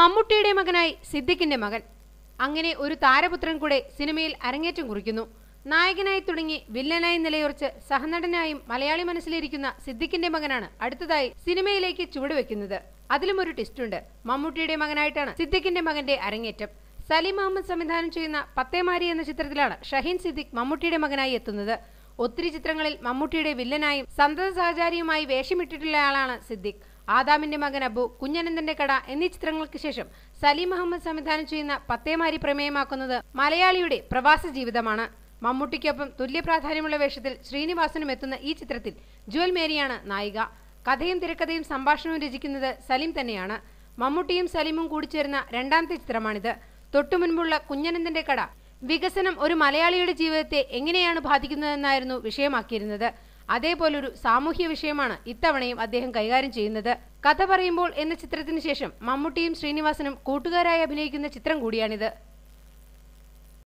മമ്മൂട്ടിയുടെ മകനായി സിദ്ദിഖിന്റെ മകൻ. അങ്ങനെ ഒരു താരപുത്രൻ കൂടെ സിനിമയിൽ അരങ്ങേറ്റം കുറിക്കുന്നു. നായകനായി തുടങ്ങി വില്ലനായി നിലയുറച്ച് സഹനടനായും മലയാളി മനസ്സിലിരിക്കുന്ന സിദ്ദിഖിന്റെ മകനാണ് അടുത്തതായി സിനിമയിലേക്ക് ചുവടുവെക്കുന്നത്. അതിലും ഒരു ട്വിസ്റ്റുണ്ട്. മമ്മൂട്ടിയുടെ മകനായിട്ടാണ് സിദ്ദിഖിന്റെ മകന്റെ അരങ്ങേറ്റം. സലീം അഹമ്മദ് സംവിധാനം ചെയ്യുന്ന പത്തേമാരി എന്ന ചിത്രത്തിലാണ് ഷഹീൻ സിദ്ദിഖ് മമ്മൂട്ടിയുടെ മകനായി എത്തുന്നത്. ഒത്തിരി ചിത്രങ്ങളിൽ മമ്മൂട്ടിയുടെ വില്ലനായും സന്തത സഹചാരിയുമായി വേഷമിട്ടിട്ടുള്ളയാളാണ് സിദ്ദിഖ്. ആദാമിന്റെ മകൻ അബു, കുഞ്ഞനന്തന്റെ കട എന്നീ ചിത്രങ്ങൾക്ക് ശേഷം സലീം അഹമ്മദ് സംവിധാനം ചെയ്യുന്ന പത്തേമാരി പ്രമേയമാക്കുന്നത് മലയാളിയുടെ പ്രവാസ ജീവിതമാണ്. മമ്മൂട്ടിക്കൊപ്പം തുല്യ പ്രാധാന്യമുള്ള വേഷത്തിൽ ശ്രീനിവാസനും എത്തുന്ന ഈ ചിത്രത്തിൽ ജുവൽ മേരിയാണ് നായിക. കഥയും തിരക്കഥയും സംഭാഷണവും രചിക്കുന്നത് സലീം തന്നെയാണ്. മമ്മൂട്ടിയും സലീമും കൂടിച്ചേർന്ന രണ്ടാമത്തെ ചിത്രമാണിത്. തൊട്ടുമുൻപുള്ള കുഞ്ഞനന്തന്റെ കട വികസനം ഒരു മലയാളിയുടെ ജീവിതത്തെ എങ്ങനെയാണ് ബാധിക്കുന്നതെന്നായിരുന്നു വിഷയമാക്കിയിരുന്നത്. അതേപോലൊരു സാമൂഹ്യ വിഷയമാണ് ഇത്തവണയും അദ്ദേഹം കൈകാര്യം ചെയ്യുന്നത്. കഥ പറയുമ്പോൾ എന്ന ചിത്രത്തിന് ശേഷം മമ്മൂട്ടിയും ശ്രീനിവാസനും കൂട്ടുകാരായി അഭിനയിക്കുന്ന ചിത്രം കൂടിയാണിത്.